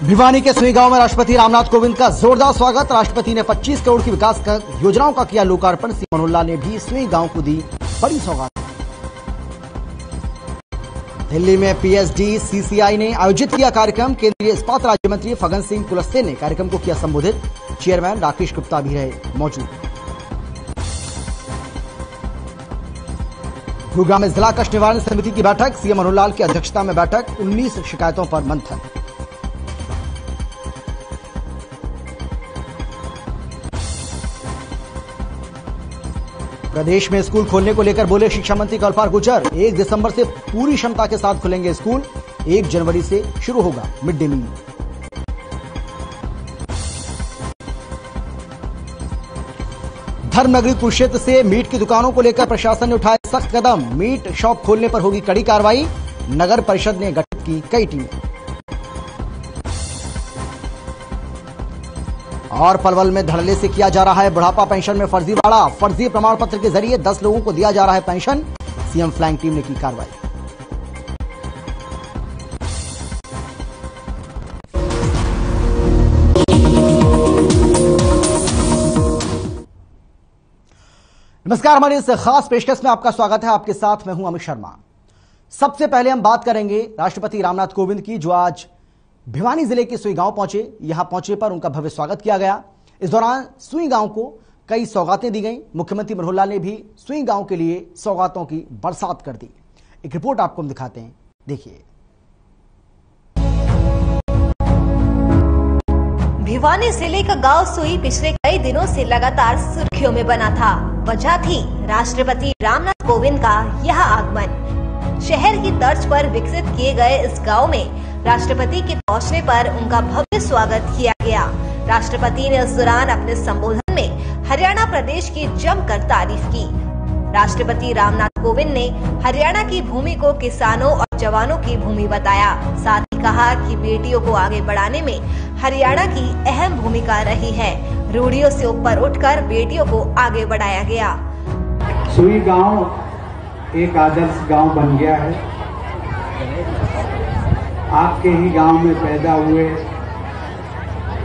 भिवानी के सुई गांव में राष्ट्रपति रामनाथ कोविंद का जोरदार स्वागत। राष्ट्रपति ने 25 करोड़ की विकास योजनाओं का किया लोकार्पण। सीएम मनोहर लाल ने भी सुई गांव को दी बड़ी सौगात। दिल्ली में पीएचडी सीसीआई ने आयोजित किया कार्यक्रम। केंद्रीय इस्पात राज्य मंत्री फग्गन सिंह कुलस्ते ने कार्यक्रम को किया संबोधित। चेयरमैन राकेश गुप्ता भी रहे मौजूद। गुरुग्राम में जिला कष्ट निवारण समिति की बैठक। सीएम मनोहर लाल की अध्यक्षता में बैठक। 19 शिकायतों पर मंथन। प्रदेश में स्कूल खोलने को लेकर बोले शिक्षा मंत्री कल्पार गुर्जर। 1 दिसंबर से पूरी क्षमता के साथ खुलेंगे स्कूल। 1 जनवरी से शुरू होगा मिड डे मील। धर्मनगरी कुरुक्षेत्र से मीट की दुकानों को लेकर प्रशासन ने उठाए सख्त कदम। मीट शॉप खोलने पर होगी कड़ी कार्रवाई। नगर परिषद ने गठित की कई टीमें। और पलवल में धड़ल्ले से किया जा रहा है बुढ़ापा पेंशन में फर्जीवाड़ा। फर्जी प्रमाण पत्र के जरिए 10 लोगों को दिया जा रहा है पेंशन। सीएम फ्लैंक टीम ने की कार्रवाई। नमस्कार, हमारी इस खास पेशकश में आपका स्वागत है। आपके साथ मैं हूं अमित शर्मा। सबसे पहले हम बात करेंगे राष्ट्रपति रामनाथ कोविंद की, जो आज भिवानी जिले के सुई गांव पहुंचे। यहां पहुंचे पर उनका भव्य स्वागत किया गया। इस दौरान सुई गांव को कई सौगातें दी गईं। मुख्यमंत्री मनोहर लाल ने भी सुई गांव के लिए सौगातों की बरसात कर दी। एक रिपोर्ट आपको हम दिखाते हैं, देखिए। भिवानी जिले का गांव सुई पिछले कई दिनों से लगातार सुर्खियों में बना था। वजह थी राष्ट्रपति रामनाथ कोविंद का यह आगमन। शहर की तर्ज पर विकसित किए गए इस गांव में राष्ट्रपति के पहुंचने पर उनका भव्य स्वागत किया गया। राष्ट्रपति ने इस दौरान अपने संबोधन में हरियाणा प्रदेश की जमकर तारीफ की। राष्ट्रपति रामनाथ कोविंद ने हरियाणा की भूमि को किसानों और जवानों की भूमि बताया। साथ ही कहा कि बेटियों को आगे बढ़ाने में हरियाणा की अहम भूमिका रही है। रूढ़ियों से ऊपर उठकर बेटियों को आगे बढ़ाया गया। सुई गांव एक आदर्श गांव बन गया है। आपके ही गांव में पैदा हुए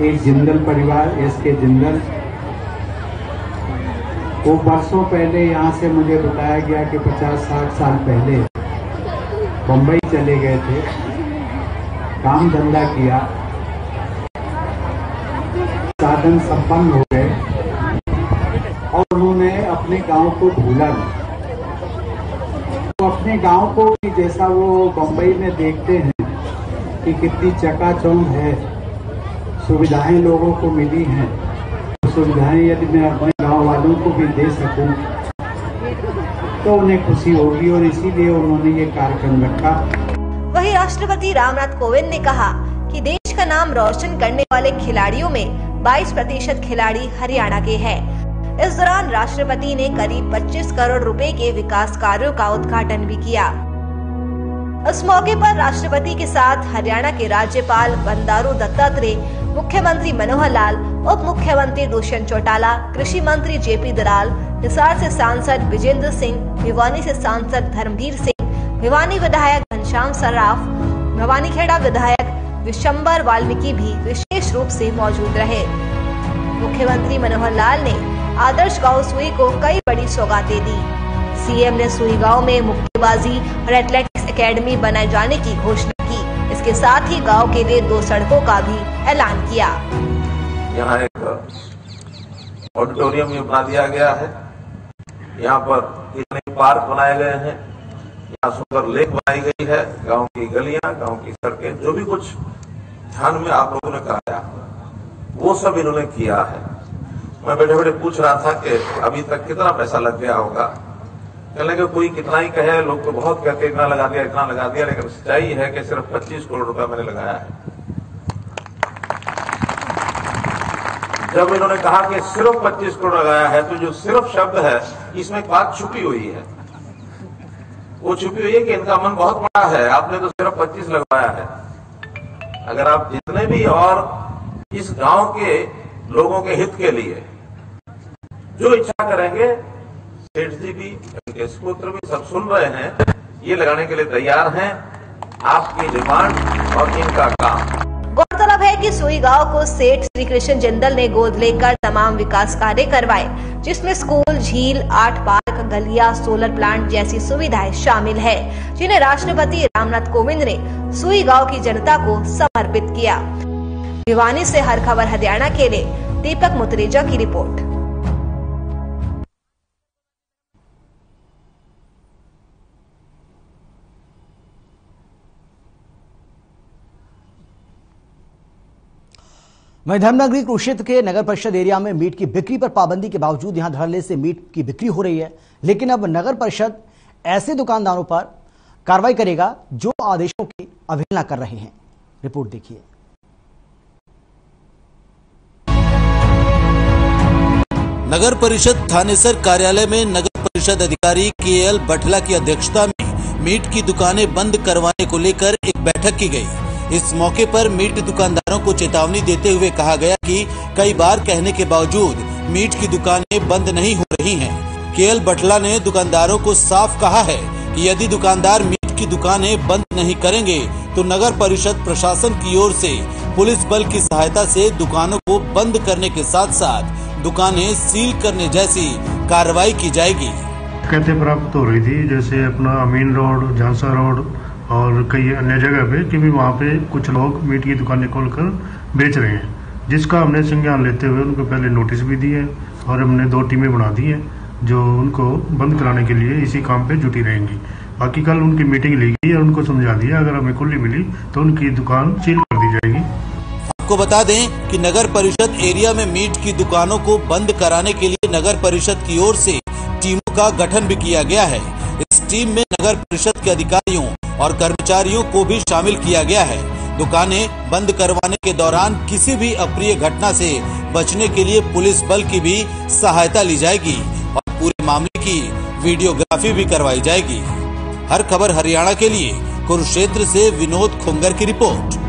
एक जिंदल परिवार, एसके जिंदल, वो वर्षों पहले यहाँ से मुझे बताया गया कि 50-60 साल पहले बंबई चले गए थे, काम धंधा किया, साधन संपन्न हो गए और उन्होंने अपने गांव को भूला नहीं। तो अपने गांव को जैसा वो बंबई में देखते हैं कि कितनी चकाचौंध है, सुविधाएं लोगों को मिली हैं, सुविधाएं यदि मैं अपने गांव वालों को भी दे सकूं तो उन्हें खुशी होगी और इसीलिए उन्होंने ये कार्यक्रम रखा। वहीं राष्ट्रपति रामनाथ कोविंद ने कहा कि देश का नाम रोशन करने वाले खिलाड़ियों में 22% खिलाड़ी हरियाणा के हैं। इस दौरान राष्ट्रपति ने करीब 25 करोड़ रुपए के विकास कार्यों का उद्घाटन भी किया। इस मौके पर राष्ट्रपति के साथ हरियाणा के राज्यपाल बंडारू दत्तात्रेय, मुख्यमंत्री मनोहर लाल, उप मुख्यमंत्री दुष्यंत चौटाला, कृषि मंत्री जेपी दलाल, हिसार से सांसद विजेंद्र सिंह, भिवानी से सांसद धर्मवीर सिंह, भिवानी विधायक घनश्याम सर्राफ, भवानीखेड़ा विधायक विशंबर वाल्मीकि भी विशेष रूप से मौजूद रहे। मुख्यमंत्री मनोहर लाल ने आदर्श गांव सुई को कई बड़ी सौगातें दी। सीएम ने सुई गांव में मुक्केबाजी और एथलेटिक्स एकेडमी बनाए जाने की घोषणा की। इसके साथ ही गांव के लिए 2 सड़कों का भी ऐलान किया। यहाँ एक ऑडिटोरियम भी बना दिया गया है। यहाँ पर इतने पार्क बनाए गए हैं। यहाँ सुंदर लेक बनाई गई है। गांव की गलियां, गांव की सड़कें, जो भी कुछ ध्यान में आप लोगों ने कराया वो सब इन्होंने किया है। मैं बैठे बैठे पूछ रहा था कि अभी तक कितना पैसा लग गया होगा। कहने के कोई कितना ही कहे, लोग तो बहुत कहते इतना लगा दिया, लेकिन सच्चाई है कि सिर्फ 25 करोड़ रुपया मैंने लगाया है। जब इन्होंने कहा कि सिर्फ 25 करोड़ लगाया है, तो जो सिर्फ शब्द है इसमें एक बात छुपी हुई है। वो छुपी हुई है कि इनका मन बहुत बड़ा है। आपने तो सिर्फ 25 लगवाया है। अगर आप जितने भी और इस गांव के लोगों के हित के लिए जो इच्छा करेंगे, सेठ जी भी, उनके सुपुत्र भी सब सुन रहे हैं, ये लगाने के लिए तैयार हैं। आपकी डिमांड और इनका काम। गौरतलब है कि सुई गांव को सेठ श्री कृष्ण जिंदल ने गोद लेकर तमाम विकास कार्य करवाए, जिसमें स्कूल, झील, 8 पार्क, गलियां, सोलर प्लांट जैसी सुविधाएं शामिल है, जिन्हें राष्ट्रपति रामनाथ कोविंद ने सुई गांव की जनता को समर्पित किया। भिवानी से हर खबर हरियाणा के लिए दीपक मुतरेजा की रिपोर्ट। वहीं धर्मनगरी कुरुक्षेत्र के नगर परिषद एरिया में मीट की बिक्री पर पाबंदी के बावजूद यहां धड़ल्ले से मीट की बिक्री हो रही है, लेकिन अब नगर परिषद ऐसे दुकानदारों पर कार्रवाई करेगा जो आदेशों की अवहेलना कर रहे हैं। रिपोर्ट देखिए। नगर परिषद थानेसर कार्यालय में नगर परिषद अधिकारी केएल बठला की अध्यक्षता में मीट की दुकानें बंद करवाने को लेकर एक बैठक की गई। इस मौके पर मीट दुकानदारों को चेतावनी देते हुए कहा गया कि कई बार कहने के बावजूद मीट की दुकानें बंद नहीं हो रही हैं। केएल बठला ने दुकानदारों को साफ कहा है कि यदि दुकानदार मीट की दुकानें बंद नहीं करेंगे तो नगर परिषद प्रशासन की ओर से पुलिस बल की सहायता से दुकानों को बंद करने के साथ साथ दुकानें सील करने जैसी कार्रवाई की जाएगी। शिकायतें प्राप्त हो रही थी, जैसे अपना अमीन रोड, झांसा रोड और कई अन्य जगह पे कि भी वहाँ पे कुछ लोग मीट की दुकानें खोलकर बेच रहे हैं, जिसका हमने संज्ञान लेते हुए उनको पहले नोटिस भी दिए और हमने 2 टीमें बना दी हैं जो उनको बंद कराने के लिए इसी काम पे जुटी रहेंगी। बाकी कल उनकी मीटिंग ली गई और उनको समझा दिया अगर हमें खुली मिली तो उनकी दुकान सील कर दी जाएगी। आपको बता दें कि नगर परिषद एरिया में मीट की दुकानों को बंद कराने के लिए नगर परिषद की ओर से टीमों का गठन भी किया गया है। इस टीम में नगर परिषद के अधिकारियों और कर्मचारियों को भी शामिल किया गया है। दुकानें बंद करवाने के दौरान किसी भी अप्रिय घटना से बचने के लिए पुलिस बल की भी सहायता ली जाएगी और पूरे मामले की वीडियोग्राफी भी करवाई जाएगी। हर खबर हरियाणा के लिए कुरुक्षेत्र से विनोद खुंगर की रिपोर्ट।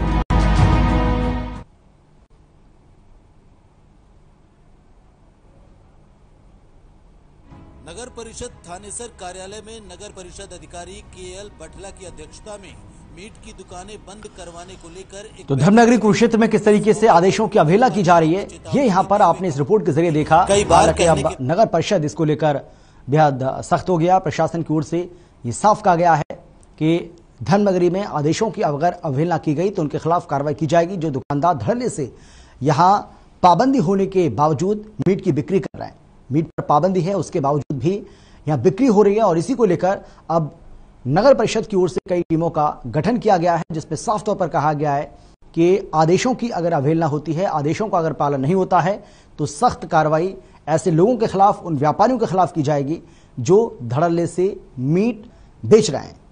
नगर परिषद थानेसर कार्यालय में नगर परिषद अधिकारी केएल बठला की अध्यक्षता में मीट की दुकानें बंद करवाने को लेकर तो धर्मनगरी कुरुक्षेत्र में किस तरीके से आदेशों की अवहेलना की जा रही है, ये यहाँ पर आपने इस रिपोर्ट के जरिए देखा। कई बार अब नगर परिषद इसको लेकर बेहद सख्त हो गया। प्रशासन की ओर से ये साफ कहा गया है कि धर्मनगरी में आदेशों की अगर अवहेलना की गई तो उनके खिलाफ कार्रवाई की जाएगी। जो दुकानदार धड़ल्ले से यहाँ पाबंदी होने के बावजूद मीट की बिक्री कर रहे हैं, मीट पर पाबंदी है उसके बावजूद भी यहाँ बिक्री हो रही है, और इसी को लेकर अब नगर परिषद की ओर से कई टीमों का गठन किया गया है, जिसमें साफ तौर पर कहा गया है कि आदेशों की अगर अवहेलना होती है, आदेशों का अगर पालन नहीं होता है तो सख्त कार्रवाई ऐसे लोगों के खिलाफ, उन व्यापारियों के खिलाफ की जाएगी जो धड़ल्ले से मीट बेच रहे हैं।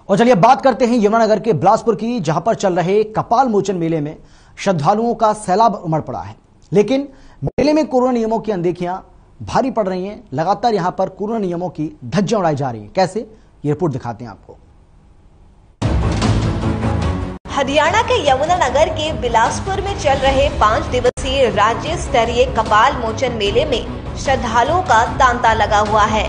और चलिए बात करते हैं यमुनानगर के बिलासपुर की, जहां पर चल रहे कपाल मोचन मेले में श्रद्धालुओं का सैलाब उमड़ पड़ा है, लेकिन मेले में कोरोना नियमों की अनदेखियां भारी पड़ रही हैं। लगातार यहां पर कोरोना नियमों की धज्जियां उड़ाई जा रही हैं। कैसे, ये रिपोर्ट दिखाते हैं आपको। हरियाणा के यमुनानगर के बिलासपुर में चल रहे 5 दिवसीय राज्य स्तरीय कपाल मोचन मेले में श्रद्धालुओं का तांता लगा हुआ है।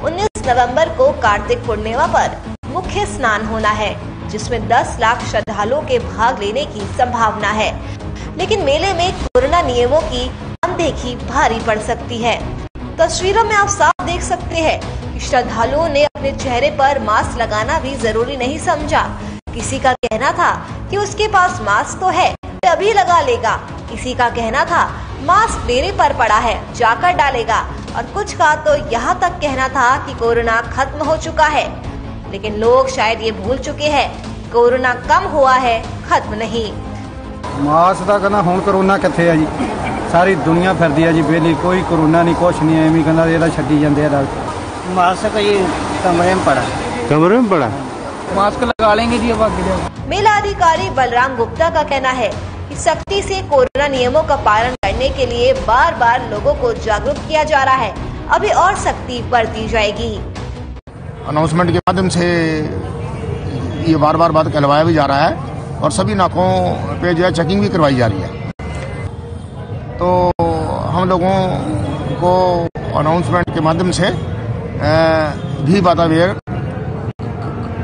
19 नवंबर को कार्तिक पूर्णिमा पर मुख्य स्नान होना है, जिसमें 10 लाख श्रद्धालुओं के भाग लेने की संभावना है, लेकिन मेले में कोरोना नियमों की अनदेखी भारी पड़ सकती है। तस्वीरों में आप साफ देख सकते हैं कि श्रद्धालुओं ने अपने चेहरे पर मास्क लगाना भी जरूरी नहीं समझा। किसी का कहना था कि उसके पास मास्क तो है, अभी लगा लेगा। किसी का कहना था मास्क डेरे पर पड़ा है, जाकर डालेगा, और कुछ का तो यहाँ तक कहना था कि कोरोना खत्म हो चुका है। लेकिन लोग शायद ये भूल चुके हैं, कोरोना कम हुआ है, खत्म नहीं। मास्क का कहना हुण कोरोना कित्थे है जी, सारी दुनिया फिरदी है जी बेली, कोई कोरोना नहीं, कुछ नहीं, एवं कहना ये छड्डी जाते हैं। मास्क ये कमरे में पड़ा, कमरे में पड़ा, मास्क लगा लेंगे जी अब आगे। मेला अधिकारी बलराम गुप्ता का कहना है कि सख्ती से कोरोना नियमों का पालन करने के लिए बार बार लोगों को जागरूक किया जा रहा है, अभी और सख्ती बरती जाएगी। अनाउंसमेंट के माध्यम से ये बार बार बात कहलवाया भी जा रहा है और सभी नाकों पे जो है चेकिंग भी करवाई जा रही है। तो हम लोगों को अनाउंसमेंट के माध्यम से भी बाधा-वेयर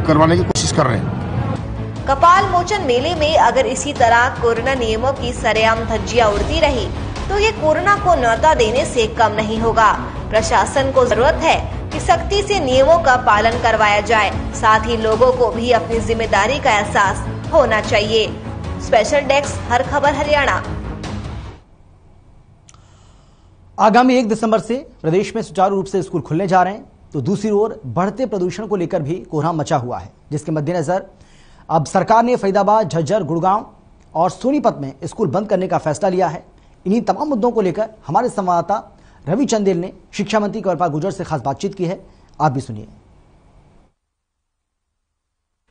करवाने की कोशिश कर रहे हैं। कपाल मोचन मेले में अगर इसी तरह कोरोना नियमों की सरेआम धज्जियां उड़ती रही तो ये कोरोना को न्योता देने से कम नहीं होगा। प्रशासन को जरूरत है कि सख्ती से नियमों का पालन करवाया जाए, साथ ही लोगों को भी अपनी जिम्मेदारी का एहसास होना चाहिए। स्पेशल डेस्क हर खबर हरियाणा। आगामी 1 दिसंबर से प्रदेश में सुचारू रूप से स्कूल खुलने जा रहे हैं, तो दूसरी ओर बढ़ते प्रदूषण को लेकर भी कोहराम मचा हुआ है, जिसके मद्देनजर अब सरकार ने फरीदाबाद, झज्जर, गुड़गांव और सोनीपत में स्कूल बंद करने का फैसला लिया है। इन्हीं तमाम मुद्दों को लेकर हमारे संवाददाता रवि चंदेल ने शिक्षा मंत्री कंवरपाल गुर्जर से खास बातचीत की है। आप भी सुनिए।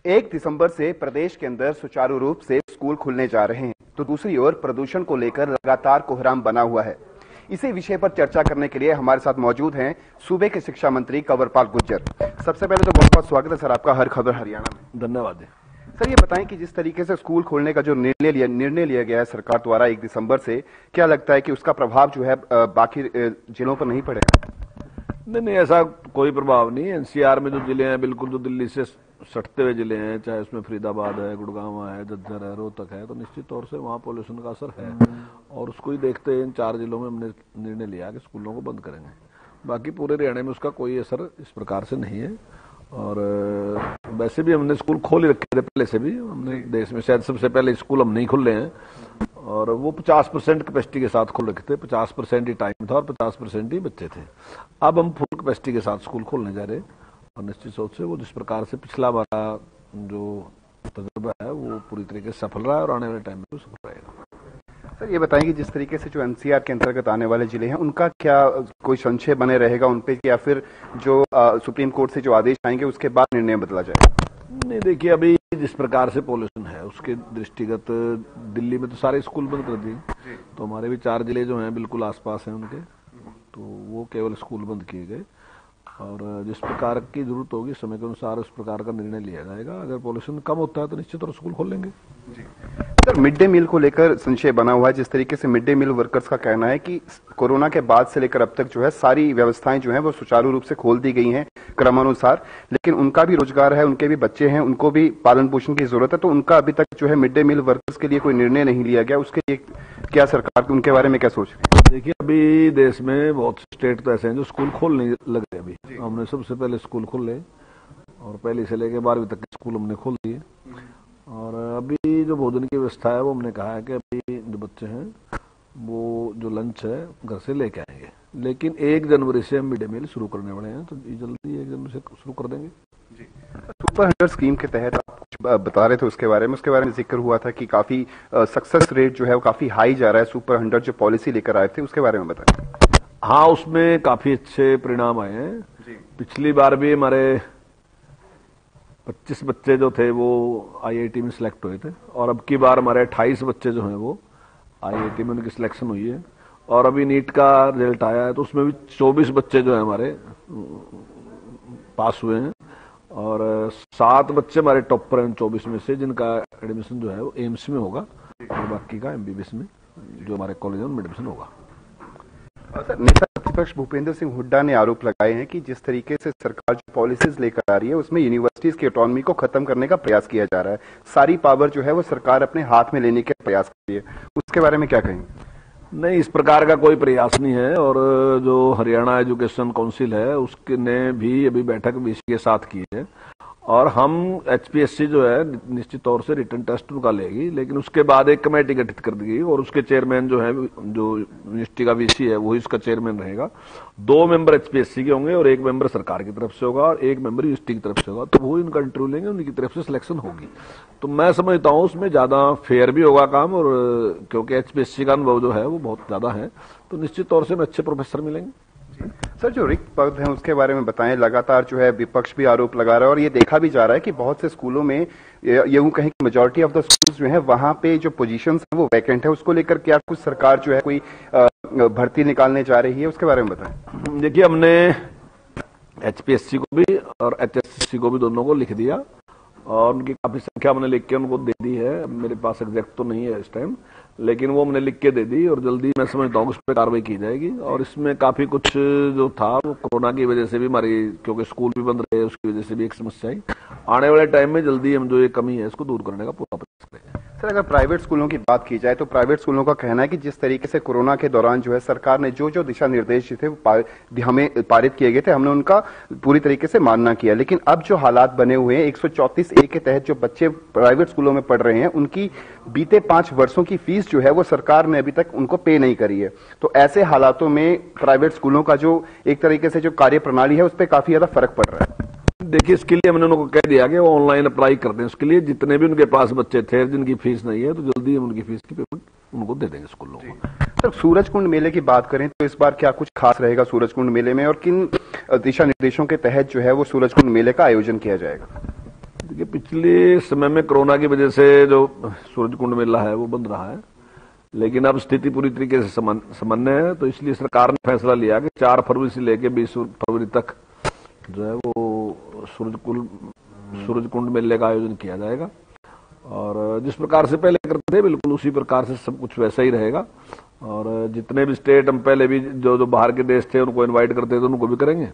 1 दिसंबर से प्रदेश के अंदर सुचारू रूप से स्कूल खुलने जा रहे हैं, तो दूसरी ओर प्रदूषण को लेकर लगातार कोहराम बना हुआ है। इसी विषय पर चर्चा करने के लिए हमारे साथ मौजूद हैं सूबे के शिक्षा मंत्री कंवरपाल गुर्जर। सबसे पहले तो बहुत बहुत स्वागत है सर आपका हर खबर हरियाणा में। धन्यवाद। सर, ये बताएं कि जिस तरीके से स्कूल खोलने का जो निर्णय लिया गया है सरकार द्वारा 1 दिसंबर से, क्या लगता है कि उसका प्रभाव जो है बाकी जिलों पर नहीं पड़ेगा? नहीं, ऐसा कोई प्रभाव नहीं। एनसीआर में जो जिले हैं, बिल्कुल जो दिल्ली से सटते हुए जिले हैं, चाहे उसमें फरीदाबाद है, गुड़गांव है, झज्जर है, रोहतक है, तो निश्चित तौर से वहाँ पॉल्यूशन का असर है और उसको ही देखते इन 4 जिलों में हमने निर्णय लिया कि स्कूलों को बंद करेंगे। बाकी पूरे हरियाणा में उसका कोई असर इस प्रकार से नहीं है। और वैसे भी हमने स्कूल खोल ही रखे थे पहले से भी। हमने देश में शायद सबसे पहले स्कूल हम नहीं खुले हैं और वो 50% कैपेसिटी के साथ खोल रखे थे। 50% ही टाइम था और 50% ही बच्चे थे। अब हम फुल कैपेसिटी के साथ स्कूल खोलने जा रहे हैं और निश्चित रूप से वो जिस प्रकार से पिछला हमारा जो तजुर्बा है वो पूरी तरीके से सफल रहा है और आने वाले टाइम में भी सफल रहेगा। सर, ये बताएंगे जिस तरीके से जो एनसीआर के अंतर्गत आने वाले जिले हैं उनका क्या कोई संशय बने रहेगा उन पे, या फिर जो सुप्रीम कोर्ट से जो आदेश आएंगे उसके बाद निर्णय बदला जाएगा? नहीं, देखिए अभी जिस प्रकार से पॉल्यूशन है उसके दृष्टिगत दिल्ली में तो सारे स्कूल बंद कर दिए, तो हमारे भी 4 जिले जो हैं बिल्कुल आसपास हैं उनके, तो वो केवल स्कूल बंद किए गए और जिस प्रकार की जरूरत होगी समय के अनुसार उस प्रकार का निर्णय लिया जाएगा। अगर पॉल्यूशन कम होता है तो निश्चित तौर स्कूल खोल लेंगे। सर, मिड डे मील को लेकर संशय बना हुआ है। जिस तरीके से मिड डे मील वर्कर्स का कहना है कि कोरोना के बाद से लेकर अब तक जो है सारी व्यवस्थाएं जो है वो सुचारू रूप से खोल दी गई हैं क्रमानुसार, लेकिन उनका भी रोजगार है, उनके भी बच्चे हैं, उनको भी पालन पोषण की जरूरत है, तो उनका अभी तक जो है मिड डे मील वर्कर्स के लिए कोई निर्णय नहीं लिया गया। उसके लिए क्या सरकार उनके बारे में क्या सोच रही है? देखिए अभी देश में बहुत स्टेट तो ऐसे हैं जो स्कूल खोलने लगे। अभी हमने सबसे पहले स्कूल खोले और पहली से लेकर 12वीं तक स्कूल हमने खोल दिए और अभी जो भोजन की व्यवस्था है वो हमने कहा है कि अभी जो बच्चे हैं वो जो लंच है घर से लेके आएंगे, लेकिन 1 जनवरी से हम मिड डे मील शुरू करने वाले हैं, तो जल्दी 1 जनवरी से शुरू कर देंगे। सुपर हंटर स्कीम के तहत आप कुछ बता रहे थे उसके बारे में जिक्र हुआ था कि काफी सक्सेस रेट जो है वो काफी हाई जा रहा है। सुपर हंटर जो पॉलिसी लेकर आए थे उसके बारे में बताएं। हाँ, उसमें काफी अच्छे परिणाम आए हैं। पिछली बार भी हमारे 25 बच्चे जो थे वो आईआईटी में सिलेक्ट हुए थे और अब की बार हमारे 28 बच्चे जो हैं वो आईआईटी में उनकी सिलेक्शन हुई है और अभी नीट का रिजल्ट आया है तो उसमें भी 24 बच्चे जो हैं हमारे पास हुए हैं और 7 बच्चे हमारे टॉपर हैं 24 में से, जिनका एडमिशन जो है वो एम्स में होगा और बाकी का एमबीबीएस में जो हमारे कॉलेज में एडमिशन होगा। नेता प्रतिपक्ष भूपेंद्र सिंह हुड्डा ने आरोप लगाए हैं कि जिस तरीके से सरकार जो पॉलिसीज लेकर आ रही है उसमें यूनिवर्सिटीज की ऑटोनॉमी को खत्म करने का प्रयास किया जा रहा है। सारी पावर जो है वो सरकार अपने हाथ में लेने के प्रयास कर रही है, उसके बारे में क्या कहेंगे? नहीं, इस प्रकार का कोई प्रयास नहीं है और जो हरियाणा एजुकेशन काउंसिल है उसने भी अभी बैठक वीसी के साथ की है और हम एचपीएससी जो है निश्चित तौर से रिटन टेस्ट उनका लेगी, लेकिन उसके बाद एक कमेटी गठित कर दी गई और उसके चेयरमैन जो है जो यूनिवर्सिटी का वीसी है वही इसका चेयरमैन रहेगा। 2 मेंबर एचपीएससी के होंगे और 1 मेंबर सरकार की तरफ से होगा और 1 मेंबर यूनिवर्सिटी की तरफ से होगा, तो वो इनका इंटरव्यू लेंगे, उनकी तरफ से सिलेक्शन होगी। तो मैं समझता हूँ उसमें ज्यादा फेयर भी होगा काम और क्योंकि एचपीएससी का अनुभव जो है वो बहुत ज्यादा है तो निश्चित तौर से हमें अच्छे प्रोफेसर मिलेंगे। सर, जो रिक्त पद हैं उसके बारे में बताएं। लगातार जो है विपक्ष भी आरोप लगा रहा है और ये देखा भी जा रहा है कि बहुत से स्कूलों में यूं कहें कि मेजॉरिटी ऑफ द स्कूल्स जो है वहां पे जो पोजीशंस है वो वैकेंट है। उसको लेकर क्या कुछ सरकार जो है कोई भर्ती निकालने जा रही है, उसके बारे में बताएं। देखिए, हमने एचपीएससी को भी और एचएससी को भी दोनों को लिख दिया और उनकी काफी संख्या मैंने लिख के उनको दे दी है। मेरे पास एग्जैक्ट तो नहीं है इस टाइम, लेकिन वो मैंने लिख के दे दी और जल्दी मैं समझता हूँ उस पर कार्रवाई की जाएगी। और इसमें काफी कुछ जो था वो कोरोना की वजह से भी हमारी, क्योंकि स्कूल भी बंद रहे, उसकी वजह से भी एक समस्या आई। आने वाले टाइम में जल्दी हम जो ये कमी है इसको दूर करने का पूरा प्रयास करेंगे। सर, अगर प्राइवेट स्कूलों की बात की जाए तो प्राइवेट स्कूलों का कहना है कि जिस तरीके से कोरोना के दौरान जो है सरकार ने जो दिशा निर्देश थे हमें पारित किए गए थे, हमने उनका पूरी तरीके से मानना किया। लेकिन अब जो हालात बने हुए हैं 134A के तहत जो बच्चे प्राइवेट स्कूलों में पढ़ रहे हैं, उनकी बीते 5 वर्षों की फीस जो है वो सरकार ने अभी तक उनको पे नहीं करी है। तो ऐसे हालातों में प्राइवेट स्कूलों का जो एक तरीके से जो कार्य प्रणाली है उस पर काफी ज्यादा फर्क पड़ रहा है। देखिए, इसके लिए हमने उनको कह दिया कि वो ऑनलाइन अप्लाई कर दें। उसके लिए जितने भी उनके पास बच्चे थे जिनकी फीस नहीं है, तो जल्दी हम उनकी फीस की पेमेंट उनको दे देंगे स्कूलों को। सर, सूरजकुंड मेले की बात करें तो इस बार क्या कुछ खास रहेगा सूरजकुंड मेले में, और किन दिशा निर्देशों के तहत जो है वो सूरजकुंड मेले का आयोजन किया जाएगा? देखिए, पिछले समय में कोरोना की वजह से जो सूरजकुंड मेला है वो बंद रहा है, लेकिन अब स्थिति पूरी तरीके से सामान्य है। तो इसलिए सरकार ने फैसला लिया कि 4 फरवरी से लेकर 20 फरवरी तक जो है वो सूरजकुंड मेले का आयोजन किया जाएगा। और जिस प्रकार से पहले करते थे बिल्कुल उसी प्रकार से सब कुछ वैसा ही रहेगा। और जितने भी स्टेट हम पहले भी जो बाहर के देश थे उनको इनवाइट करते थे उनको भी करेंगे।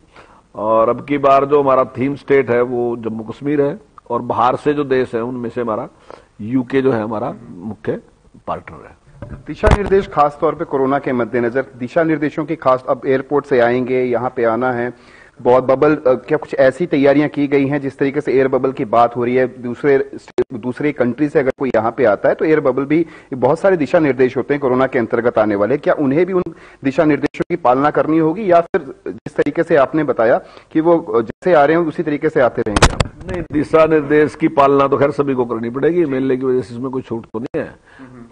और अब की बार जो हमारा थीम स्टेट है वो जम्मू कश्मीर है, और बाहर से जो देश है उनमें से हमारा यूके जो है हमारा मुख्य पार्टनर है। दिशा निर्देश खास तौर पे कोरोना के मद्देनजर दिशा निर्देशों की खास, अब एयरपोर्ट से आएंगे, यहाँ पे आना है, बहुत बबल, क्या कुछ ऐसी तैयारियां की गई हैं जिस तरीके से एयर बबल की बात हो रही है? दूसरे कंट्री से अगर कोई यहाँ पे आता है तो एयर बबल भी, बहुत सारे दिशा निर्देश होते हैं कोरोना के अंतर्गत आने वाले, क्या उन्हें भी उन दिशा निर्देशों की पालना करनी होगी, या फिर जिस तरीके से आपने बताया कि वो जैसे आ रहे हैं उसी तरीके से आते रहेंगे? नहीं, दिशा निर्देश की पालना तो खैर सभी को करनी पड़ेगी, मेले की वजह से इसमें कोई छूट तो नहीं है।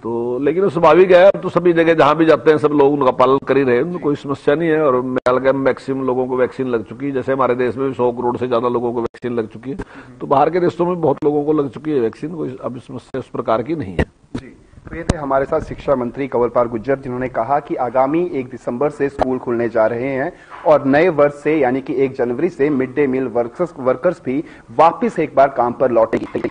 तो लेकिन वो स्वाभाविक है, अब तो सभी जगह जहां भी जाते हैं सब लोग उनका पालन कर ही रहे हैं, उनमें कोई समस्या नहीं है। और मैक्सिमम लोगों को वैक्सीन लग चुकी है, जैसे हमारे देश में भी 100 करोड़ से ज्यादा लोगों को वैक्सीन लग चुकी है, तो बाहर के देशों में बहुत लोगों को लग चुकी है वैक्सीन, कोई अब समस्या उस प्रकार की नहीं है। जी, तो ये थे हमारे साथ शिक्षा मंत्री कंवरपाल गुर्जर, जिन्होंने कहा कि आगामी 1 दिसंबर से स्कूल खुलने जा रहे हैं और नए वर्ष से यानी कि 1 जनवरी से मिड डे मील वर्कर्स भी वापस एक बार काम पर लौटेंगे।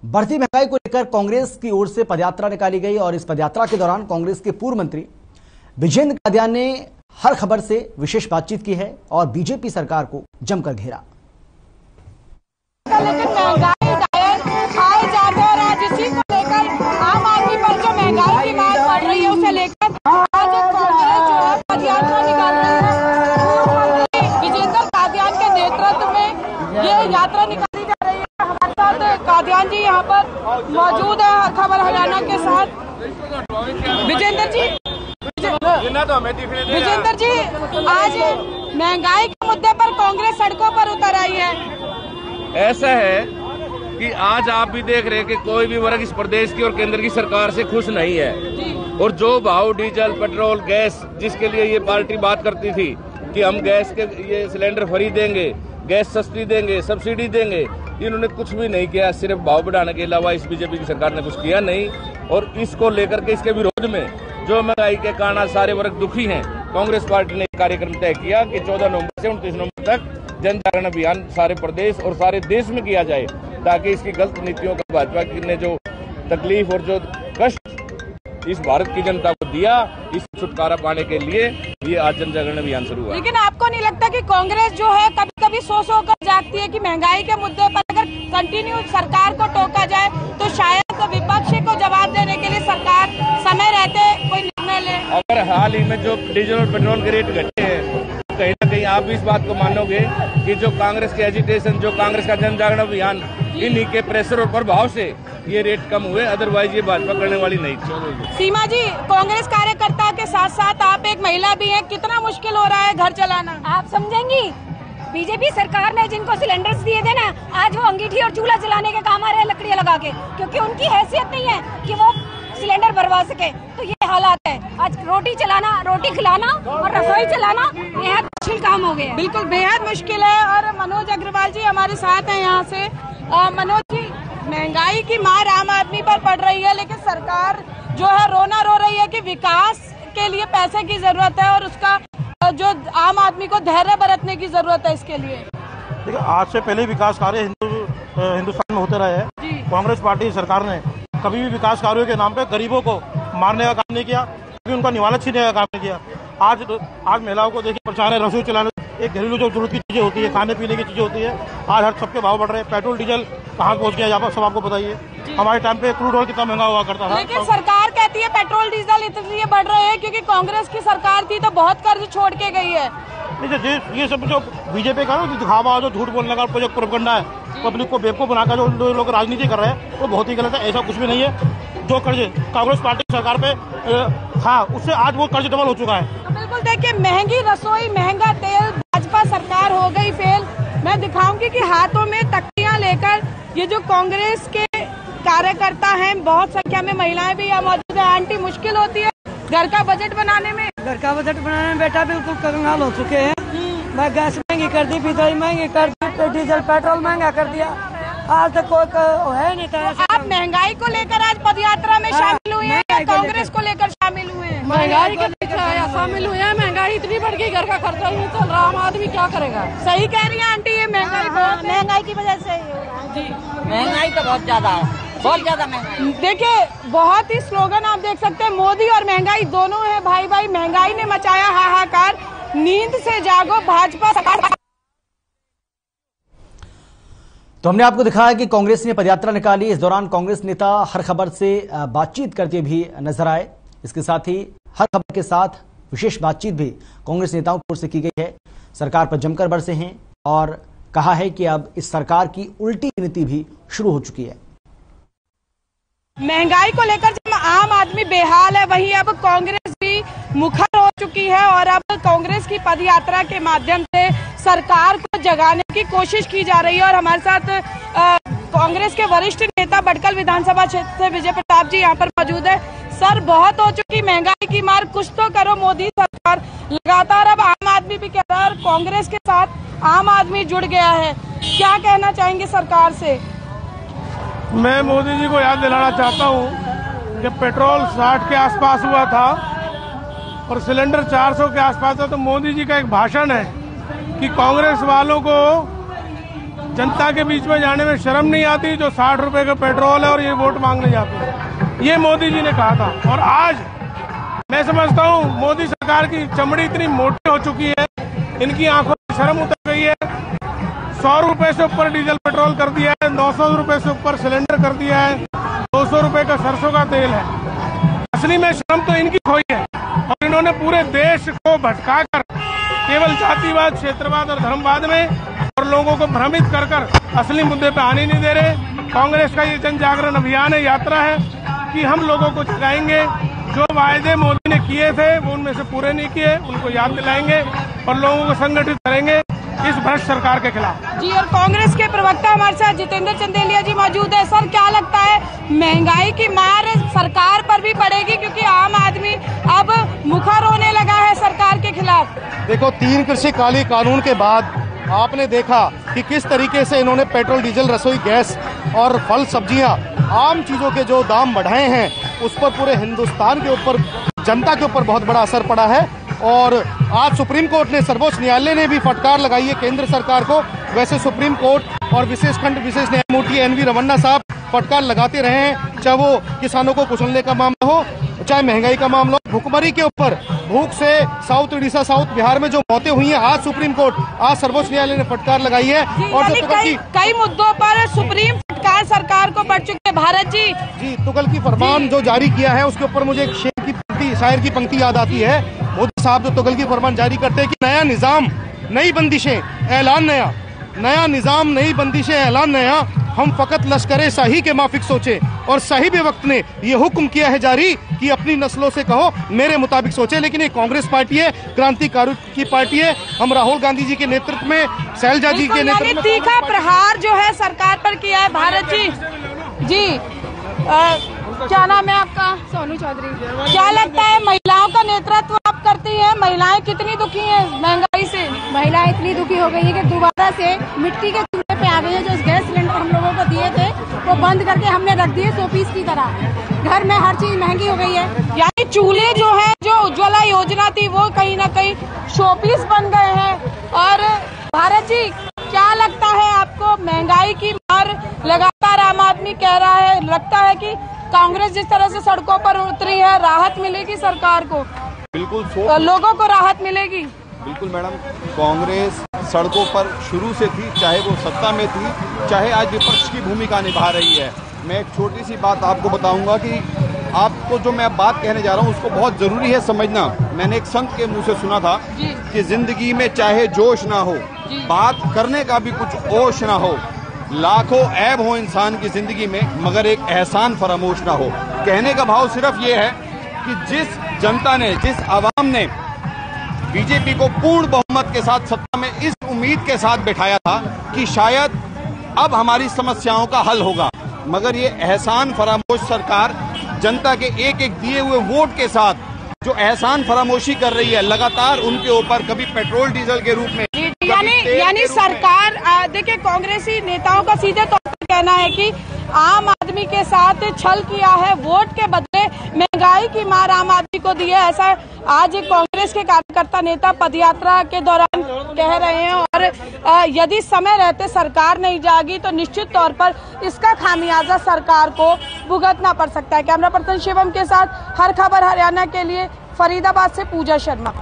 बढ़ती महंगाई को लेकर कांग्रेस की ओर से पदयात्रा निकाली गई और इस पदयात्रा के दौरान कांग्रेस के पूर्व मंत्री विजेंद्र कादियान ने हर खबर से विशेष बातचीत की है और बीजेपी सरकार को जमकर घेरा। लेकिन महंगाई आए जाते और आज इसी को लेकर आम आदमी पर जो महंगाई की मार पड़ रही है उसे लेकर आज कांग्रेस जो है पदयात्रा निकाल रही है। विजेंद्र कादियान के नेतृत्व में ये यात्रा निकाली जा रही है। हमारे साथ कादियान जी यहाँ पर मौजूद है हर खबर हरियाणा के साथ। विजेंद्र जी, आज महंगाई के मुद्दे पर कांग्रेस सड़कों पर उतर आई है। ऐसा है कि आज आप भी देख रहे हैं कि कोई भी वर्ग इस प्रदेश की और केंद्र की सरकार से खुश नहीं है। और जो भाव डीजल, पेट्रोल, गैस, जिसके लिए ये पार्टी बात करती थी कि हम गैस के ये सिलेंडर फ्री देंगे, गैस सस्ती देंगे, सब्सिडी देंगे, इन्होंने कुछ भी नहीं किया। सिर्फ भाव बढ़ाने के अलावा इस बीजेपी की सरकार ने कुछ किया नहीं। और इसको लेकर के, इसके विरोध में जो महंगाई के कारण सारे वर्ग दुखी हैं, कांग्रेस पार्टी ने कार्यक्रम तय किया कि 14 नवंबर से 29 नवंबर तक जन जागरण अभियान सारे प्रदेश और सारे देश में किया जाए, ताकि इसकी गलत नीतियों का भाजपा ने जो तकलीफ और जो कष्ट इस भारत की जनता को दिया, इस छुटकारा पाने के लिए ये आज जन जागरण अभियान शुरू हुआ। लेकिन आपको नहीं लगता कि कांग्रेस जो है कभी कभी सो कर जागती है कि महंगाई के मुद्दे पर अगर कंटिन्यू सरकार को टोका जाए तो शायद विपक्ष को जवाब देने के लिए सरकार समय रहते कोई निर्णय ले? अगर हाल ही में जो डीजल और पेट्रोल के रेट घटे हैं, कहीं ना कहीं आप भी इस बात को मानोगे कि जो कांग्रेस के एजिटेशन, जो कांग्रेस का जन जागरण अभियान, इन्हीं के प्रेशर और प्रभाव से ये रेट कम हुए, अदरवाइज ये भाजपा करने वाली नहीं थी। सीमा जी, कांग्रेस कार्यकर्ता के साथ साथ आप एक महिला भी हैं, कितना मुश्किल हो रहा है घर चलाना? आप समझेंगी, बीजेपी सरकार ने जिनको सिलेंडर्स दिए थे ना, आज वो अंगीठी और चूल्हा जलाने के काम आ रहे हैं लकड़ियां लगा के, क्योंकि उनकी हैसियत नहीं है कि वो सिलेंडर भरवा सके। तो ये हालात है, आज रोटी चलाना, रोटी खिलाना और रसोई चलाना बेहद मुश्किल काम हो गया। बिल्कुल बेहद मुश्किल है। और मनोज अग्रवाल जी हमारे साथ हैं यहाँ से। मनोज जी, महंगाई की मार आम आदमी पर पड़ रही है, लेकिन सरकार जो है रोना रो रही है कि विकास के लिए पैसे की जरूरत है और उसका जो आम आदमी को धैर्य बरतने की जरूरत है इसके लिए। देखिए, आज से पहले विकास कार्य हिंदुस्तान में होते रहे हैं। कांग्रेस पार्टी सरकार ने कभी भी विकास कार्यों के नाम पे गरीबों को मारने का काम नहीं किया, कभी उनका निवाला छीनने का काम नहीं किया। आज महिलाओं को देखिए परेशान है, रसोई चलाने, एक घरेलू जो जरूरत की चीजें होती है, खाने पीने की चीजें होती है, आज हर सबके भाव बढ़ रहे हैं। पेट्रोल डीजल कहाँ पहुँच गया यहाँ पर सब आपको बताइए। हमारे टाइम पे क्रूड ऑयल कितना महंगा हुआ करता था। लेकिन सरकार कहती है पेट्रोल डीजल इसलिए बढ़ रहे हैं क्योंकि कांग्रेस की सरकार थी तो बहुत कर्ज छोड़ के गई है। ये सब जो बीजेपी का ना दिखावा, जो झूठ बोलने का जो प्रोपेगेंडा है, पब्लिक को बेवकूफ बनाकर जो लोग राजनीति कर रहे हैं वो बहुत ही गलत है। ऐसा कुछ भी नहीं है। जो कर्ज कांग्रेस पार्टी सरकार पे हाँ, उससे आज वो कर्ज डबल हो चुका है। बिल्कुल, देखिए महंगी रसोई, महंगा तेल, भाजपा सरकार हो गई फेल। मैं दिखाऊंगी कि हाथों में तख्तियां लेकर ये जो कांग्रेस के कार्यकर्ता हैं, बहुत संख्या में महिलाएं भी यहाँ मौजूद है। आंटी, मुश्किल होती है घर का बजट बनाने में? घर का बजट बनाने में बेटा बिल्कुल कंगाल हो चुके हैं। मैं गैस महंगी कर दी, बिजली महंगी कर दी, डीजल पेट्रोल महंगा कर दिया। आज तक कोई है नहीं था। आप महंगाई को लेकर आज पदयात्रा में शामिल हुए हैं या कांग्रेस को लेकर शामिल हुए हैं? महंगाई को लेकर शामिल हुए हैं। महंगाई इतनी बढ़ गई, घर का खर्चा ही नहीं चल रहा, आम आदमी क्या करेगा? सही कह रही है आंटी, ये महंगाई की वजह से जी, महंगाई तो बहुत ज्यादा है, बहुत ज्यादा महंगाई। देखिए, बहुत ही स्लोगन आप देख सकते हैं, मोदी और महंगाई दोनों है भाई भाई। महंगाई ने मचाया हाहाकार, नींद से जागो भाजपा सरकार। तो हमने आपको दिखाया कि कांग्रेस ने पदयात्रा निकाली। इस दौरान कांग्रेस नेता हर खबर से बातचीत करते भी नजर आए। इसके साथ ही हर खबर के साथ विशेष बातचीत भी कांग्रेस नेताओं की ओर से की गई है। सरकार पर जमकर बरसे हैं और कहा है कि अब इस सरकार की उल्टी नीति भी शुरू हो चुकी है। महंगाई को लेकर जब आम आदमी बेहाल है, वहीं अब कांग्रेस भी मुखर हो चुकी है और अब कांग्रेस की पदयात्रा के माध्यम से सरकार को जगाने की कोशिश की जा रही है। और हमारे साथ कांग्रेस के वरिष्ठ नेता भटकल विधानसभा क्षेत्र से विजय प्रताप जी यहाँ पर मौजूद है। सर, बहुत हो चुकी महंगाई की मार, कुछ तो करो मोदी सरकार। लगातार अब आम आदमी भी कह रहा है और कांग्रेस के साथ आम आदमी जुड़ गया है। क्या कहना चाहेंगे सरकार से? मैं मोदी जी को याद दिलाना चाहता हूं कि पेट्रोल 60 के आसपास हुआ था और सिलेंडर 400 के आसपास था। तो मोदी जी का एक भाषण है कि कांग्रेस वालों को जनता के बीच में जाने में शर्म नहीं आती, जो 60 रुपए का पेट्रोल है और ये वोट मांगने जाते हैं। ये मोदी जी ने कहा था। और आज मैं समझता हूं मोदी सरकार की चमड़ी इतनी मोटी हो चुकी है, इनकी आंखों में शर्म उतर गई है। 100 रुपए से ऊपर डीजल पेट्रोल कर दिया है, 900 रुपए से ऊपर सिलेंडर कर दिया है, 200 रुपए का सरसों का तेल है। असली में शर्म तो इनकी खोई है और इन्होंने पूरे देश को भटकाकर केवल जातिवाद, क्षेत्रवाद और धर्मवाद में और लोगों को भ्रमित कर असली मुद्दे पे आने नहीं दे रहे। कांग्रेस का ये जन जागरण अभियान है, यात्रा है कि हम लोगों को जगाएंगे। जो वायदे मोदी ने किए थे वो उनमें से पूरे नहीं किए, उनको याद दिलाएंगे और लोगों को संगठित करेंगे इस भ्रष्ट सरकार के खिलाफ। जी, और कांग्रेस के प्रवक्ता हमारे साथ जितेंद्र चंदेलिया जी मौजूद है। सर, क्या लगता है महंगाई की मार सरकार पर भी पड़ेगी क्योंकि आम आदमी अब मुखर होने लगा है सरकार के खिलाफ? देखो, 3 कृषि काली कानून के बाद आपने देखा कि किस तरीके से इन्होंने पेट्रोल, डीजल, रसोई गैस और फल सब्जियां, आम चीजों के जो दाम बढ़ाए हैं, उस पर पूरे हिंदुस्तान के ऊपर, जनता के ऊपर बहुत बड़ा असर पड़ा है। और आज सुप्रीम कोर्ट ने, सर्वोच्च न्यायालय ने भी फटकार लगाई है केंद्र सरकार को। वैसे सुप्रीम कोर्ट और विशेष खंड विशेष न्यायमूर्ति एनवी रमन्ना साहब फटकार लगाते रहे हैं, चाहे वो किसानों को कुचलने का मामला हो, चाहे महंगाई का मामला हो। भुखमरी के ऊपर, भूख से साउथ उड़ीसा, साउथ बिहार में जो मौतें हुई हैं, आज सुप्रीम कोर्ट, आज सर्वोच्च न्यायालय ने फटकार लगाई है। और जो कई मुद्दों पर सुप्रीम फटकार सरकार को पड़ चुकी है। भारत जी तुगल की फरमान जो जारी किया है, उसके ऊपर मुझे एक शायर की पंक्ति याद आती है। मोदी साहब जो तुगल की फरमान जारी करते हैं कि नया निजाम, नई बंदिशें, ऐलान नया, नया निजाम, नई बंदिशें, ऐलान नया, हम फकत लश्करे शाही के माफिक सोचे। और सही भी वक्त ने ये हुक्म किया है जारी कि अपनी नस्लों से कहो मेरे मुताबिक सोचे। लेकिन ये कांग्रेस पार्टी है, क्रांतिकारियों की पार्टी है। हम राहुल गांधी जी के नेतृत्व में, शैलजा जी के नेतृत्व में तीखा प्रहार जो है सरकार पर किया है। भारत जी क्या नाम है आपका? सोनू चौधरी। क्या लगता है महिलाओं का नेतृत्व आप करती हैं, महिलाएं कितनी दुखी हैं महंगाई से? महिलाएं इतनी दुखी हो गई है कि दोबारा से मिट्टी के चूल्हे पे आ गई है। जो गैस सिलेंडर हम लोगों को दिए थे वो बंद करके हमने रख दिए शोपीस की तरह। घर में हर चीज महंगी हो गई है। यानी चूल्हे जो है, जो उज्ज्वला योजना थी, वो कहीं ना कहीं शोपीस बन गए हैं। और भारत जी, क्या लगता है आपको महंगाई की मार आदमी कह रहा है, लगता है कि कांग्रेस जिस तरह से सड़कों पर उतरी है, राहत मिलेगी सरकार को? बिल्कुल, लोगों को राहत मिलेगी? बिल्कुल मैडम, कांग्रेस सड़कों पर शुरू से थी, चाहे वो सत्ता में थी, चाहे आज विपक्ष की भूमिका निभा रही है। मैं एक छोटी सी बात आपको बताऊंगा कि आपको जो मैं बात कहने जा रहा हूं उसको बहुत जरूरी है समझना। मैंने एक संत के मुंह से सुना था कि जिंदगी में चाहे जोश ना हो, बात करने का भी कुछ ओश ना हो, लाखों ऐब हो इंसान की जिंदगी में, मगर एक एहसान फरामोश ना हो। कहने का भाव सिर्फ ये है कि जिस जनता ने, जिस आवाम ने बीजेपी को पूर्ण बहुमत के साथ सत्ता में इस उम्मीद के साथ बिठाया था कि शायद अब हमारी समस्याओं का हल होगा, मगर ये एहसान फरामोश सरकार जनता के एक एक दिए हुए वोट के साथ जो एहसान फरामोशी कर रही है, लगातार उनके ऊपर कभी पेट्रोल डीजल के रूप में, यानी सरकार, देखिए कांग्रेसी नेताओं का सीधे तौर पर कहना है कि आम आदमी के साथ छल किया है, वोट के बदले महंगाई की मार आम आदमी को दी है। ऐसा आज एक कांग्रेस के कार्यकर्ता नेता पदयात्रा के दौरान कह रहे हैं, और यदि समय रहते सरकार नहीं जागी तो निश्चित तौर पर इसका खामियाजा सरकार को भुगतना पड़ सकता है। कैमरा पर्सन शिवम के साथ हर खबर हरियाणा के लिए फरीदाबाद से पूजा शर्मा।